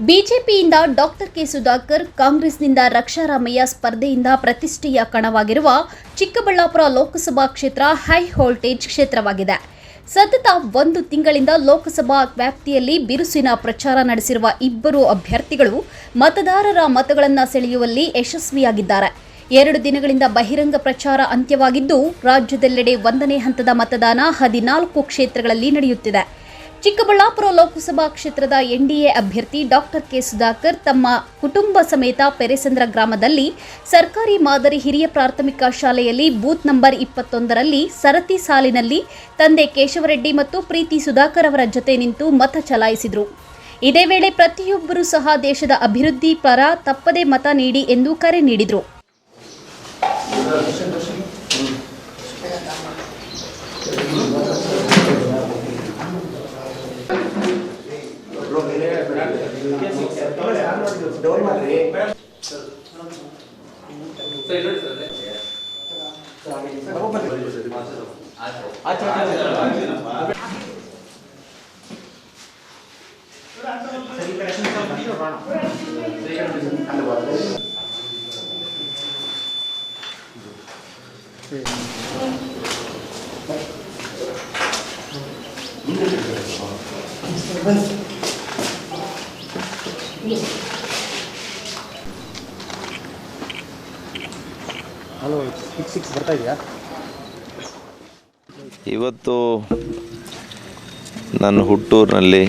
ಬಿಜೆಪಿಯಿಂದ doctor K Sudhakar, ಕಾಂಗ್ರೆಸ್ನಿಂದ ರಕ್ಷಾರಾಮಯ್ಯ ಸ್ಪರ್ಧೆಯಿಂದ ಪ್ರತಿಷ್ಠೆಯ ಕಣವಾಗಿರುವ ಚಿಕ್ಕಬಳ್ಳಾಪುರ ಲೋಕಸಭಾ ಕ್ಷೇತ್ರ ಹೈ ವೋಲ್ಟೇಜ್ ಕ್ಷೇತ್ರವಾಗಿದೆ. ಸತತ 1 ತಿಂಗಳಿಂದ ಲೋಕಸಭಾ ವ್ಯಾಪ್ತಿಯಲ್ಲಿ ಬಿರುಸಿನ ಪ್ರಚಾರ ನಡೆಸಿರುವ ಇಬ್ಬರು ಅಭ್ಯರ್ಥಿಗಳು ಮತದಾರರ ಮತಗಳನ್ನು ಸೆಳೆಯುವಲ್ಲಿ ಯಶಸ್ವಿಯಾಗಿದ್ದಾರೆ. 2 ದಿನಗಳಿಂದ ಬಹಿರಂಗ ಪ್ರಚಾರ ಅಂತ್ಯವಾಗಿದ್ದು, ರಾಜ್ಯದೆಲ್ಲೆಡೆ 1ನೇ ಹಂತದ ಮತದಾನ 14 ಕ್ಷೇತ್ರಗಳಲ್ಲಿ ನಡೆಯುತ್ತಿದೆ. ಚಿಕ್ಕಬಳ್ಳಾಪುರ ಲೋಕಸಭಾ ಕ್ಷೇತ್ರದ ಎನ್ಡಿಎ ಅಭ್ಯರ್ಥಿ ಡಾಕ್ಟರ್ ಕೆ ಸುಧಾಕರ್ ತಮ್ಮ ಕುಟುಂಬ ಸಮೇತ ಪೆರೆಸಂದ್ರ ಗ್ರಾಮದಲ್ಲಿ ಸರ್ಕಾರಿ ಮಾದರಿ ಹಿರಿಯ ಪ್ರಾಥಮಿಕ ಶಾಲೆಯಲ್ಲಿ ಬೂತ್ ನಂಬರ್ 21ರಲ್ಲಿ ಸರತಿ ಸಾಲಿನಲ್ಲಿ ತಂದೆ ಕೇಶವರೆಡ್ಡಿ ಮತ್ತು ಪ್ರೀತಿ ಸುಧಾಕರ್ ಅವರ ಜೊತೆ ನಿಂತು ಮತ ಚಲಾಯಿಸಿದರು. ಇದೇ ವೇಳೆ ಪ್ರತಿಯೊಬ್ಬರೂ ಸಹ ದೇಶದ ಅಭಿವೃದ್ಧಿ ಪರ ತಪ್ಪದೇ ಮತ ನೀಡಿ ಎಂದು ಕರೆ ನೀಡಿದರು. ಇವತ್ತು ನನ್ನ ಹುಟ್ಟೂರಿನಲ್ಲಿ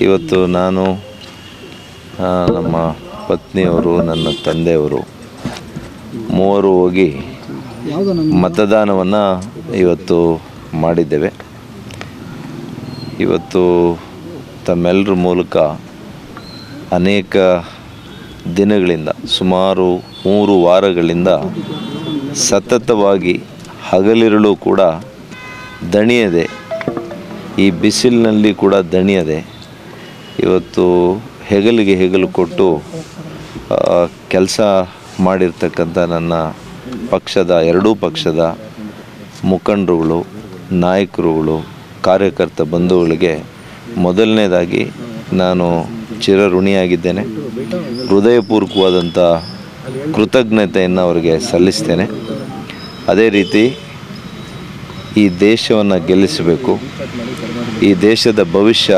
ಇವತ್ತು ನಾನು ನಮ್ಮ ಪತ್ನಿಯವರು ನನ್ನ ತಂದೆಯವರು ಮೂವರು ಹೋಗಿ ಮತದಾನವನ್ನು ಇವತ್ತು ಮಾಡಿದ್ದೇವೆ. ಇವತ್ತು ತಮ್ಮೆಲ್ಲರ ಮೂಲಕ ಅನೇಕ ದಿನಗಳಿಂದ ಸುಮಾರು 3 ವಾರಗಳಿಂದ ಸತತವಾಗಿ ಹಗಲಿರುಳು ಕೂಡ ದಣಿಯದೆ, ಈ ಬಿಸಿಲಿನಲ್ಲಿ ಕೂಡ ದಣಿಯದೆ ಇವತ್ತು ಹೆಗಲಿಗೆ ಹೆಗಲು ಕೊಟ್ಟು ಕೆಲಸ ಮಾಡಿರ್ತಕ್ಕಂಥ ನನ್ನ ಪಕ್ಷದ ಎರಡೂ ಪಕ್ಷದ ಮುಖಂಡರುಗಳು, ನಾಯಕರುಗಳು, ಕಾರ್ಯಕರ್ತ ಬಂಧುಗಳಿಗೆ ಮೊದಲನೇದಾಗಿ ನಾನು ಚಿರಋಣಿಯಾಗಿದ್ದೇನೆ. ಹೃದಯಪೂರ್ವಕವಾದಂಥ ಕೃತಜ್ಞತೆಯನ್ನು ಅವರಿಗೆ ಸಲ್ಲಿಸ್ತೇನೆ. ಅದೇ ರೀತಿ ಈ ದೇಶವನ್ನು ಗೆಲ್ಲಿಸಬೇಕು. ಈ ದೇಶದ ಭವಿಷ್ಯ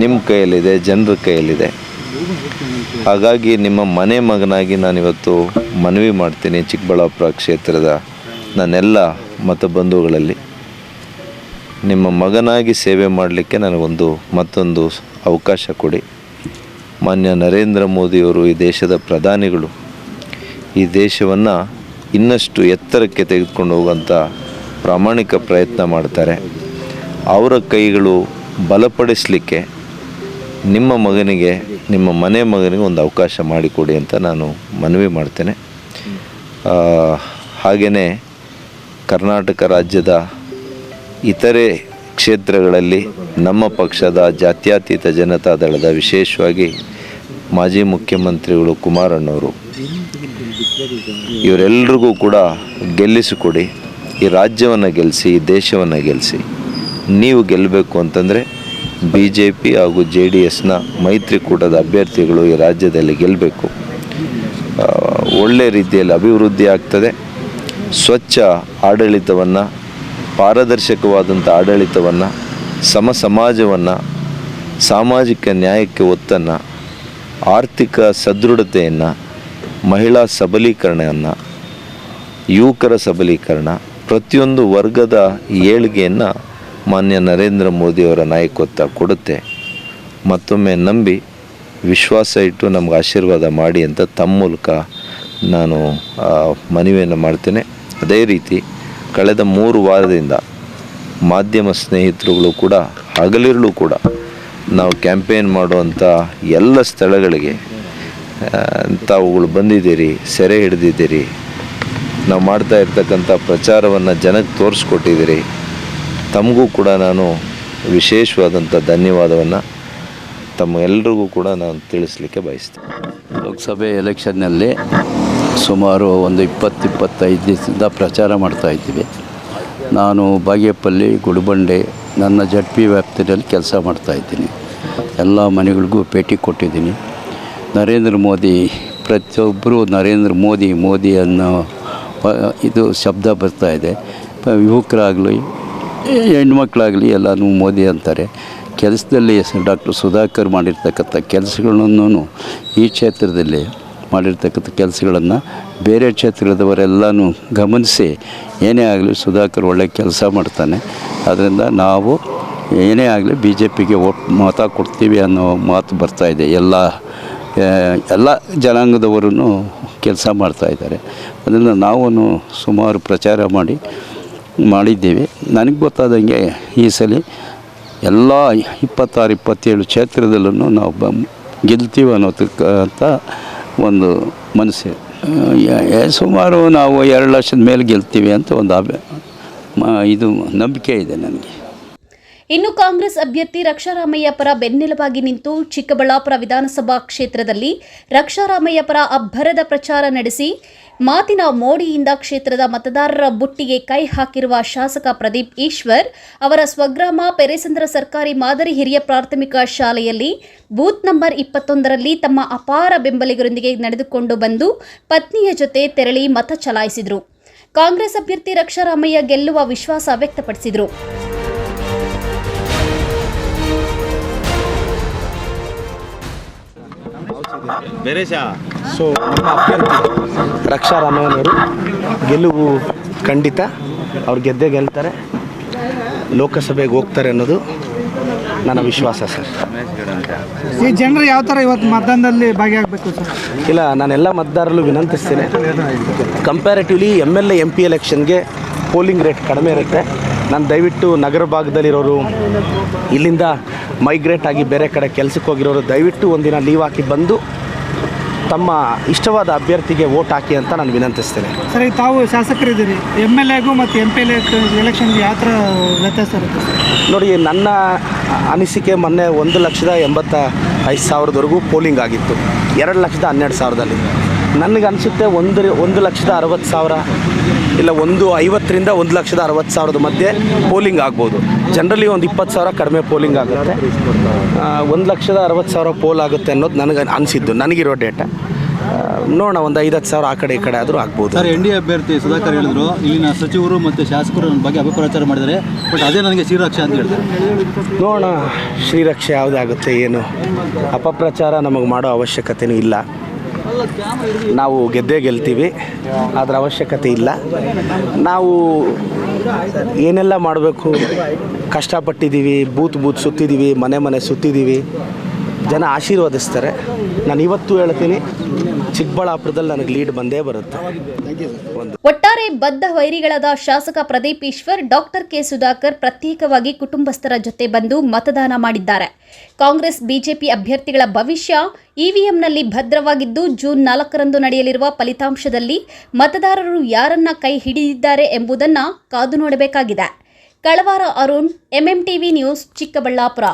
ನಿಮ್ಮ ಕೈಯಲ್ಲಿದೆ, ಜನರ ಕೈಯಲ್ಲಿದೆ. ಹಾಗಾಗಿ ನಿಮ್ಮ ಮನೆ ಮಗನಾಗಿ ನಾನಿವತ್ತು ಮನವಿ ಮಾಡ್ತೀನಿ, ಚಿಕ್ಕಬಳ್ಳಾಪುರ ಕ್ಷೇತ್ರದ ನನ್ನೆಲ್ಲ ಮತಬಂಧುಗಳಲ್ಲಿ ನಿಮ್ಮ ಮಗನಾಗಿ ಸೇವೆ ಮಾಡಲಿಕ್ಕೆ ನನಗೊಂದು ಮತ್ತೊಂದು ಅವಕಾಶ ಕೊಡಿ. ಮಾನ್ಯ ನರೇಂದ್ರ ಮೋದಿಯವರು ಈ ದೇಶದ ಪ್ರಧಾನಿಗಳು ಈ ದೇಶವನ್ನು ಇನ್ನಷ್ಟು ಎತ್ತರಕ್ಕೆ ತೆಗೆದುಕೊಂಡು ಹೋಗುವಂಥ ಪ್ರಾಮಾಣಿಕ ಪ್ರಯತ್ನ ಮಾಡ್ತಾರೆ. ಅವರ ಕೈಗಳು ಬಲಪಡಿಸಲಿಕ್ಕೆ ನಿಮ್ಮ ಮಗನಿಗೆ, ನಿಮ್ಮ ಮನೆ ಮಗನಿಗೆ ಒಂದು ಅವಕಾಶ ಮಾಡಿಕೊಡಿ ಅಂತ ನಾನು ಮನವಿ ಮಾಡ್ತೇನೆ. ಹಾಗೆಯೇ ಕರ್ನಾಟಕ ರಾಜ್ಯದ ಇತರೆ ಕ್ಷೇತ್ರಗಳಲ್ಲಿ ನಮ್ಮ ಪಕ್ಷದ ಜಾತ್ಯತೀತ ಜನತಾದಳದ, ವಿಶೇಷವಾಗಿ ಮಾಜಿ ಮುಖ್ಯಮಂತ್ರಿಗಳು ಕುಮಾರಣ್ಣವರು, ಇವರೆಲ್ಲರಿಗೂ ಕೂಡ ಗೆಲ್ಲಿಸಿಕೊಡಿ. ಈ ರಾಜ್ಯವನ್ನು ಗೆಲ್ಲಿಸಿ, ಈ ದೇಶವನ್ನು ಗೆಲ್ಲಿಸಿ. ನೀವು ಗೆಲ್ಲಬೇಕು ಅಂತಂದರೆ BJP ಹಾಗೂ JDSನ ಮೈತ್ರಿಕೂಟದ ಅಭ್ಯರ್ಥಿಗಳು ಈ ರಾಜ್ಯದಲ್ಲಿ ಗೆಲ್ಲಬೇಕು. ಒಳ್ಳೆ ರೀತಿಯಲ್ಲಿ ಅಭಿವೃದ್ಧಿ ಆಗ್ತದೆ. ಸ್ವಚ್ಛ ಆಡಳಿತವನ್ನು, ಪಾರದರ್ಶಕವಾದಂಥ ಆಡಳಿತವನ್ನು, ಸಮಾಜವನ್ನು, ಸಾಮಾಜಿಕ ನ್ಯಾಯಕ್ಕೆ ಒತ್ತನ್ನು, ಆರ್ಥಿಕ ಸದೃಢತೆಯನ್ನು, ಮಹಿಳಾ ಸಬಲೀಕರಣವನ್ನು, ಯುವಕರ ಸಬಲೀಕರಣ, ಪ್ರತಿಯೊಂದು ವರ್ಗದ ಏಳಿಗೆಯನ್ನು ಮಾನ್ಯ ನರೇಂದ್ರ ಮೋದಿಯವರ ನಾಯಕತ್ವ ಕೊಡುತ್ತೆ. ಮತ್ತೊಮ್ಮೆ ನಂಬಿ ವಿಶ್ವಾಸ ಇಟ್ಟು ನಮ್ಗೆ ಆಶೀರ್ವಾದ ಮಾಡಿ ಅಂತ ತಮ್ಮ ಮೂಲಕ ನಾನು ಮನವಿಯನ್ನು ಮಾಡ್ತೇನೆ. ಅದೇ ರೀತಿ ಕಳೆದ 3 ವಾರದಿಂದ ಮಾಧ್ಯಮ ಸ್ನೇಹಿತರುಗಳು ಕೂಡ ಹಗಲಿರುಳು ಕೂಡ ನಾವು ಕ್ಯಾಂಪೇನ್ ಮಾಡುವಂಥ ಎಲ್ಲ ಸ್ಥಳಗಳಿಗೆ ತಾವುಗಳು ಬಂದಿದ್ದೀರಿ, ಸೆರೆ ಹಿಡಿದಿದ್ದೀರಿ, ನಾವು ಮಾಡ್ತಾ ಇರ್ತಕ್ಕಂಥ ಪ್ರಚಾರವನ್ನು ಜನಕ್ಕೆ ತೋರಿಸ್ಕೊಟ್ಟಿದ್ದೀರಿ. ತಮಗೂ ಕೂಡ ನಾನು ವಿಶೇಷವಾದಂಥ ಧನ್ಯವಾದವನ್ನು ತಮ್ಮೆಲ್ಲರಿಗೂ ಕೂಡ ನಾನು ತಿಳಿಸ್ಲಿಕ್ಕೆ ಬಯಸ್ತೇನೆ. ಲೋಕಸಭೆ ಎಲೆಕ್ಷನ್ನಲ್ಲಿ ಸುಮಾರು ಒಂದು 20-25 ದಿವಸದಿಂದ ಪ್ರಚಾರ ಮಾಡ್ತಾಯಿದ್ದೀವಿ. ನಾನು ಬಾಗೇಪಲ್ಲಿ, ಗುಡಿಬಂಡೆ, ನನ್ನ ZP ವ್ಯಾಪ್ತಿಯಲ್ಲಿ ಕೆಲಸ ಮಾಡ್ತಾಯಿದ್ದೀನಿ. ಎಲ್ಲ ಮನೆಗಳಿಗೂ ಭೇಟಿ ಕೊಟ್ಟಿದ್ದೀನಿ. ನರೇಂದ್ರ ಮೋದಿ, ಪ್ರತಿಯೊಬ್ಬರು ನರೇಂದ್ರ ಮೋದಿ ಅನ್ನೋ ಇದು ಶಬ್ದ ಬರ್ತಾಯಿದೆ. ಯುವಕರಾಗಲಿ ಹೆಣ್ಮಕ್ಳಾಗಲಿ ಎಲ್ಲನೂ ಮೋದಿ ಅಂತಾರೆ. ಕೆಲಸದಲ್ಲಿ ಡಾಕ್ಟರ್ ಸುಧಾಕರ್ ಮಾಡಿರ್ತಕ್ಕಂಥ ಕೆಲಸಗಳನ್ನು ಈ ಕ್ಷೇತ್ರದಲ್ಲಿ ಮಾಡಿರ್ತಕ್ಕಂಥ ಕೆಲಸಗಳನ್ನು ಬೇರೆ ಕ್ಷೇತ್ರದವರೆಲ್ಲನೂ ಗಮನಿಸಿ ಏನೇ ಆಗಲಿ ಸುಧಾಕರ್ ಒಳ್ಳೆ ಕೆಲಸ ಮಾಡ್ತಾನೆ, ಅದರಿಂದ ನಾವು ಏನೇ ಆಗಲಿ BJPಗೆ ಮತ ಕೊಡ್ತೀವಿ ಅನ್ನೋ ಮಾತು ಬರ್ತಾಯಿದೆ. ಎಲ್ಲ ಜನಾಂಗದವರೂ ಕೆಲಸ ಮಾಡ್ತಾಯಿದ್ದಾರೆ. ಅದರಿಂದ ನಾವು ಸುಮಾರು ಪ್ರಚಾರ ಮಾಡಿದ್ದೀವಿ. ನನಗೆ ಗೊತ್ತಾದಂಗೆ ಈ ಸಲ ಎಲ್ಲ 26-27 ಕ್ಷೇತ್ರದಲ್ಲೂ ನಾವು ಗೆಲ್ತೀವಿ ಅನ್ನೋದಕ್ಕಂತ ಒಂದು ಮನಸ್ಸು. ಸುಮಾರು ನಾವು 2 ಲಕ್ಷದ ಮೇಲೆ ಗೆಲ್ತೀವಿ ಅಂತ ಒಂದು ಇದು ನಂಬಿಕೆ ಇದೆ ನನಗೆ. ಇನ್ನು ಕಾಂಗ್ರೆಸ್ ಅಭ್ಯರ್ಥಿ ರಕ್ಷಾರಾಮಯ್ಯ ಪರ ಬೆನ್ನೆಲುಬಾಗಿ ನಿಂತು ಚಿಕ್ಕಬಳ್ಳಾಪುರ ವಿಧಾನಸಭಾ ಕ್ಷೇತ್ರದಲ್ಲಿ ರಕ್ಷಾರಾಮಯ್ಯ ಪರ ಅಬ್ಬರದ ಪ್ರಚಾರ ನಡೆಸಿ ಮಾತಿನ ಮೋಡಿಯಿಂದ ಕ್ಷೇತ್ರದ ಮತದಾರರ ಬುಟ್ಟಿಗೆ ಕೈ ಹಾಕಿರುವ ಶಾಸಕ ಪ್ರದೀಪ್ ಈಶ್ವರ್ ಅವರ ಸ್ವಗ್ರಾಮ ಪೆರೇಸಂದ್ರ ಸರ್ಕಾರಿ ಮಾದರಿ ಹಿರಿಯ ಪ್ರಾಥಮಿಕ ಶಾಲೆಯಲ್ಲಿ ಬೂತ್ ನಂಬರ್ 21ರಲ್ಲಿ ತಮ್ಮ ಅಪಾರ ಬೆಂಬಲಿಗರೊಂದಿಗೆ ನಡೆದುಕೊಂಡು ಬಂದು ಪತ್ನಿಯ ಜೊತೆ ತೆರಳಿ ಮತ ಚಲಾಯಿಸಿದರು. ಕಾಂಗ್ರೆಸ್ ಅಭ್ಯರ್ಥಿ ರಕ್ಷಾರಾಮಯ್ಯ ಗೆಲ್ಲುವ ವಿಶ್ವಾಸ ವ್ಯಕ್ತಪಡಿಸಿದರು. ಸೊ ನಮ್ಮ ಅಭ್ಯರ್ಥಿ ರಕ್ಷಾರಾಮಯ್ಯನವರು ಗೆಲುವು ಖಂಡಿತ. ಅವ್ರು ಗೆಲ್ತಾರೆ, ಲೋಕಸಭೆಗೆ ಹೋಗ್ತಾರೆ ಅನ್ನೋದು ನನ್ನ ವಿಶ್ವಾಸ ಸರ್. ಈ ಜನರು ಯಾವ ಥರ ಇವತ್ತು ಮತದಾನದಲ್ಲಿ ಭಾಗಿಯಾಗಬೇಕು ಸರ್? ಇಲ್ಲ, ನಾನೆಲ್ಲ ಮತದಾರರು ವಿನಂತಿಸ್ತೇನೆ. ಕಂಪ್ಯಾರಿಟಿವ್ಲಿ MLA MP ಎಲೆಕ್ಷನ್ಗೆ ಪೋಲಿಂಗ್ ರೇಟ್ ಕಡಿಮೆ ಇರುತ್ತೆ. ನಾನು ದಯವಿಟ್ಟು ನಗರ ಭಾಗದಲ್ಲಿರೋರು, ಇಲ್ಲಿಂದ ಮೈಗ್ರೇಟ್ ಆಗಿ ಬೇರೆ ಕಡೆ ಕೆಲಸಕ್ಕೆ ಹೋಗಿರೋರು ದಯವಿಟ್ಟು ಒಂದಿನ ಲೀವ್ ಹಾಕಿ ಬಂದು ತಮ್ಮ ಇಷ್ಟವಾದ ಅಭ್ಯರ್ಥಿಗೆ ವೋಟ್ ಹಾಕಿ ಅಂತ ನಾನು ವಿನಂತಿಸ್ತೇನೆ. ಸರ್, ಈಗ ತಾವು ಶಾಸಕರಿದ್ದೀರಿ, MLAಗೂ ಮತ್ತು MP ಎಲೆಕ್ಷನ್ಗೆ ಯಾವ ಥರ ವ್ಯತ್ಯಾಸ ಇರುತ್ತೆ? ನೋಡಿ, ನನ್ನ ಅನಿಸಿಕೆ ಮೊನ್ನೆ 1,85,000ವರೆಗೂ ಪೋಲಿಂಗ್ ಆಗಿತ್ತು, 2,12,000ದಲ್ಲಿ. ನನಗೆ ಅನಿಸುತ್ತೆ 1,60,000 ಇಲ್ಲ 1,50,000ರಿಂದ 1,60,000 ಮಧ್ಯೆ ಪೋಲಿಂಗ್ ಆಗ್ಬೋದು. ಜನರಲಿ ಒಂದು 20,000 ಕಡಿಮೆ ಪೋಲಿಂಗ್ ಆಗುತ್ತೆ. 1,60,000 ಪೋಲ್ ಆಗುತ್ತೆ ಅನ್ನೋದು ನನಗೆ ಅನಿಸಿದ್ದು, ನನಗಿರೋ ಡೇಟಾ. ನೋಡೋಣ, ಒಂದು 5,000 ಆ ಕಡೆ ಈ ಕಡೆ ಆದರೂ ಆಗ್ಬೋದು. ಸರ್, NDA ಅಭ್ಯರ್ಥಿ ಸುಧಾಕರ್ ಹೇಳಿದ್ರು, ಇಲ್ಲಿನ ಸಚಿವರು ಮತ್ತು ಶಾಸಕರು ನನ್ನ ಬಗ್ಗೆ ಅಪಪ್ರಚಾರ ಮಾಡಿದ್ದಾರೆ, ಬಟ್ ಅದೇ ನನಗೆ ಶ್ರೀರಕ್ಷೆ ಅಂತ ಹೇಳ್ತಾರೆ. ನೋಡೋಣ, ಶ್ರೀರಕ್ಷೆ ಯಾವುದಾಗುತ್ತೆ ಏನು. ಅಪಪ್ರಚಾರ ನಮಗೆ ಮಾಡೋ ಅವಶ್ಯಕತೆಯೂ ಇಲ್ಲ. ನಾವು ಗೆಲ್ತೀವಿ, ಅದರ ಅವಶ್ಯಕತೆ ಇಲ್ಲ. ನಾವು ಏನೆಲ್ಲ ಮಾಡಬೇಕು ಕಷ್ಟಪಟ್ಟಿದ್ದೀವಿ, ಬೂತ್ ಸುತ್ತಿದ್ದೀವಿ, ಮನೆ ಸುತ್ತಿದ್ದೀವಿ, ಜನ ಆಶೀರ್ವದಿಸ್ತಾರೆ. ನಾನು ಇವತ್ತು ಹೇಳ್ತೀನಿ, ಚಿಕ್ಕಬಳ್ಳಾಪುರದಲ್ಲಿ ನನಗೆ ಲೀಡ್ ಬಂದೇ ಬರುತ್ತೆ. ಒಟ್ಟಾರೆ ಬದ್ಧ ವೈರಿಗಳಾದ ಶಾಸಕ ಪ್ರದೀಪ್ ಈಶ್ವರ್, ಡಾಕ್ಟರ್ ಕೆ ಸುಧಾಕರ್ ಪ್ರತ್ಯೇಕವಾಗಿ ಕುಟುಂಬಸ್ಥರ ಜೊತೆ ಬಂದು ಮತದಾನ ಮಾಡಿದ್ದಾರೆ. ಕಾಂಗ್ರೆಸ್ ಬಿಜೆಪಿ ಅಭ್ಯರ್ಥಿಗಳ ಭವಿಷ್ಯ ಇವಿಎಂನಲ್ಲಿ ಭದ್ರವಾಗಿದ್ದು, ಜೂನ್ 4ರಂದು ನಡೆಯಲಿರುವ ಫಲಿತಾಂಶದಲ್ಲಿ ಮತದಾರರು ಯಾರನ್ನ ಕೈ ಹಿಡಿದಿದ್ದಾರೆ ಎಂಬುದನ್ನು ಕಾದು ನೋಡಬೇಕಾಗಿದೆ. ಕಳವಾರ ಅರುಣ್, MMTV ನ್ಯೂಸ್, ಚಿಕ್ಕಬಳ್ಳಾಪುರ.